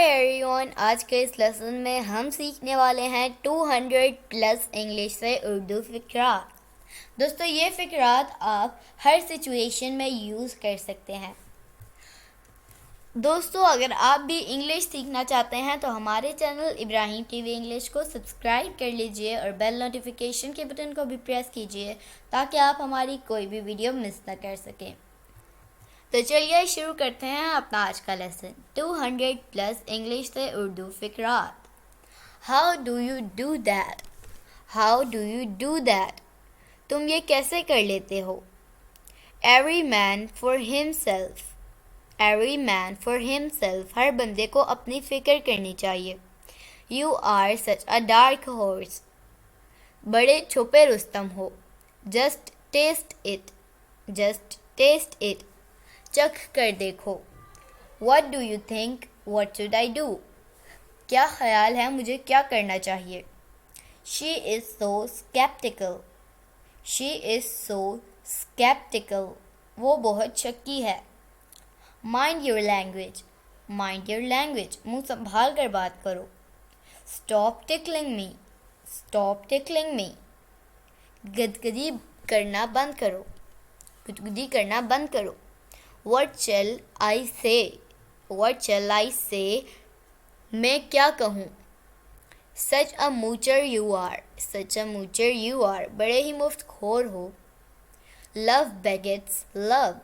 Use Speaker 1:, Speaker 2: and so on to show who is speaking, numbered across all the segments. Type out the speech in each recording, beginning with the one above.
Speaker 1: Everyone, आज के इस लेसन में हम सीखने वाले हैं 200 प्लस इंग्लिश से उर्दू फ़िक्रात। दोस्तों, ये फ़िक्रात आप हर सिचुएशन में यूज़ कर सकते हैं। दोस्तों, अगर आप भी इंग्लिश सीखना चाहते हैं तो हमारे चैनल इब्राहिम टीवी इंग्लिश को सब्सक्राइब कर लीजिए और बेल नोटिफिकेशन के बटन को भी प्रेस कीजिए ताकि आप हमारी कोई भी वीडियो मिस ना कर सकें। तो चलिए शुरू करते हैं अपना आज का लेसन 200 प्लस इंग्लिश से उर्दू फ़िक्रात। How do you do that? How do you do that? तुम ये कैसे कर लेते हो? Every man for himself. Every man for himself. हर बंदे को अपनी फ़िक्र करनी चाहिए। You are such a dark horse. बड़े छुपे रुस्तम हो। Just test it. Just test it. चख कर देखो। What do you think? What should I do? क्या ख्याल है, मुझे क्या करना चाहिए? She is so skeptical. She is so skeptical. वो बहुत शक्की है। Mind your language. Mind your language. मुंह संभाल कर बात करो। Stop tickling me. Stop tickling me. गदगदी करना बंद करो। गुदगुदी करना बंद करो। What shall I say? What shall I say? मैं क्या कहूँ? Such a moocher you are. Such a moocher you are. बड़े ही मुफ्तखोर हो। Love begets love.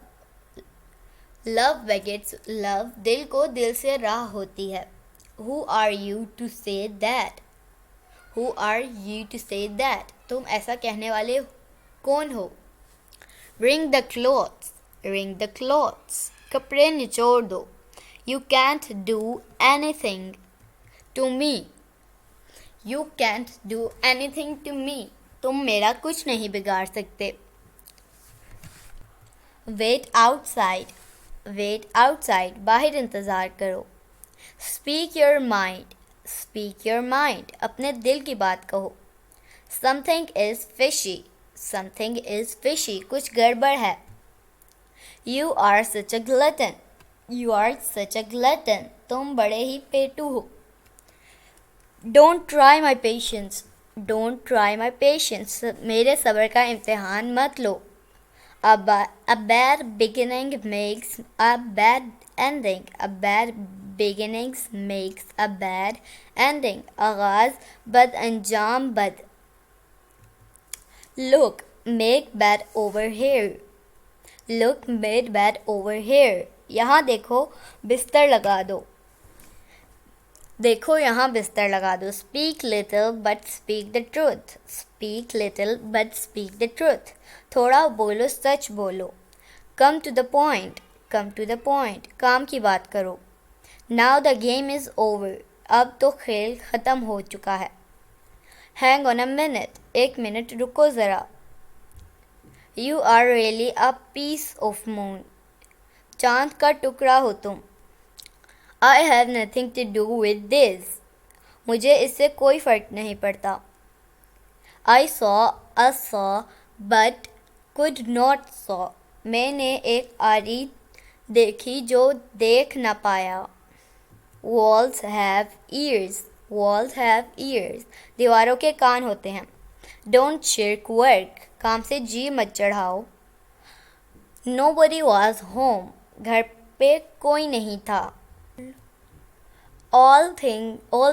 Speaker 1: Love begets love. दिल को दिल से राह होती है। Who are you to say that? Who are you to say that? तुम ऐसा कहने वाले कौन हो? Wring the clothes. Wring the clothes. कपड़े निचोड़ दो। You can't do anything to me. You can't do anything to me. तुम मेरा कुछ नहीं बिगाड़ सकते। Wait outside. Wait outside. बाहर इंतज़ार करो। Speak your mind. Speak your mind. अपने दिल की बात कहो। Something is fishy. Something is fishy. कुछ गड़बड़ है। You are such a glutton. You are such a glutton. तुम बड़े ही पेटू हो। Don't try my patience. Don't try my patience. मेरे सब्र का इम्तिहान मत लो। A bad beginning makes a bad ending. A bad beginnings makes a bad ending. आगाज़ बद अंजाम बद। Look, make bed over here. Look, made bed over here. यहाँ देखो, बिस्तर लगा दो। देखो, यहाँ बिस्तर लगा दो। Speak little but speak the truth. Speak little but speak the truth. थोड़ा बोलो, सच बोलो। Come to the point. Come to the point. काम की बात करो। Now the game is over. अब तो खेल ख़त्म हो चुका है। Hang on a minute. एक मिनट रुको ज़रा। You are really a piece of moon. चांद का टुकड़ा हो तुम। I have nothing to do with this. मुझे इससे कोई फ़र्क नहीं पड़ता। I saw a saw but could not saw. मैंने एक आरी देखी जो देख न पाया। Walls have ears. Walls have ears. दीवारों के कान होते हैं। Don't shirk work. काम से जी मत चढ़ाओ। Nobody was home. घर पे कोई नहीं था। All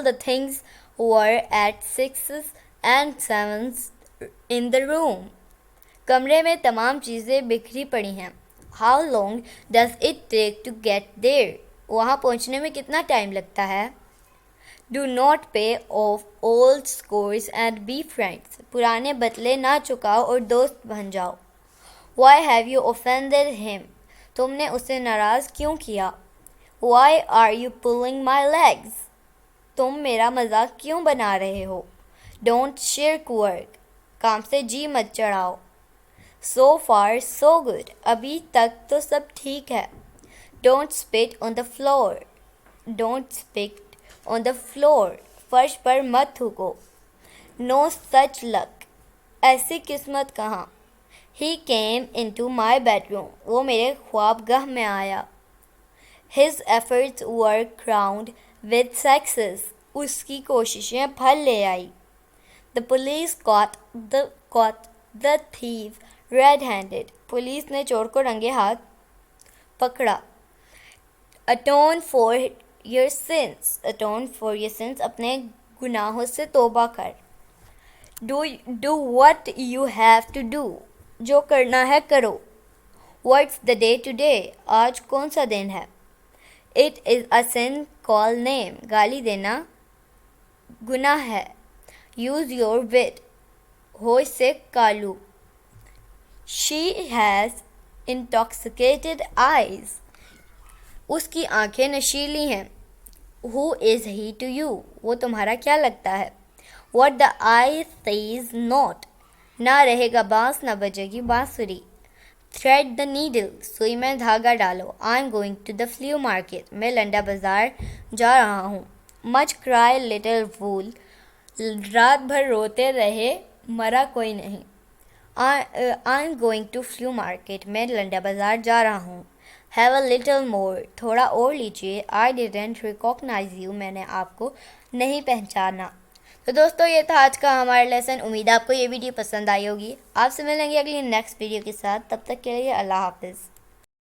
Speaker 1: the things were at sixes and sevens in the room. कमरे में तमाम चीज़ें बिखरी पड़ी हैं। How long does it take to get there? वहाँ पहुँचने में कितना टाइम लगता है? Do not pay off old scores and be friends. पुराने बदले ना चुकाओ और दोस्त बन जाओ। Why have you offended him? तुमने उसे नाराज़ क्यों किया? Why are you pulling my legs? तुम मेरा मजाक क्यों बना रहे हो? Don't shirk work. काम से जी मत चढ़ाओ। So far so good. अभी तक तो सब ठीक है। Don't spit on the floor. Don't spit on the floor. फर्श पर मत थूको। No such luck. ऐसी किस्मत कहाँ? He came into my bedroom. वो मेरे ख्वाबगाह में आया। His efforts were crowned with success, उसकी कोशिशें फल ले आई। The police caught the thief red-handed, police ने चोर को रंगे हाथ पकड़ा। Atone for your sins, अपने गुनाहों से तौबा कर। Do what you have to do, जो करना है करो। What's the day today, आज कौन सा दिन है। It is a sin, call name, गाली देना गुनाह है। Use your wit, होश से Kalu. She has intoxicated eyes, उसकी आंखें नशीली हैं। Who is he to you, वो तुम्हारा क्या लगता है। What the eye says not, ना रहेगा बांस ना बजेगी बांसुरी। Thread the needle, सुई में धागा डालो। I'm going to the flea market, मैं लंडा बाजार जा रहा हूँ। Much cry little fool, रात भर रोते रहे मरा कोई नहीं। I'm going to flea market, मैं लंडा बाजार जा रहा हूँ। Have a little more, थोड़ा और लीजिए। I didn't recognize you, मैंने आपको नहीं पहचाना। तो दोस्तों ये था आज का हमारा लेसन। उम्मीद है आपको ये वीडियो पसंद आई होगी। आपसे मिलेंगे अगली नेक्स्ट वीडियो के साथ, तब तक के लिए अल्लाह हाफिज़।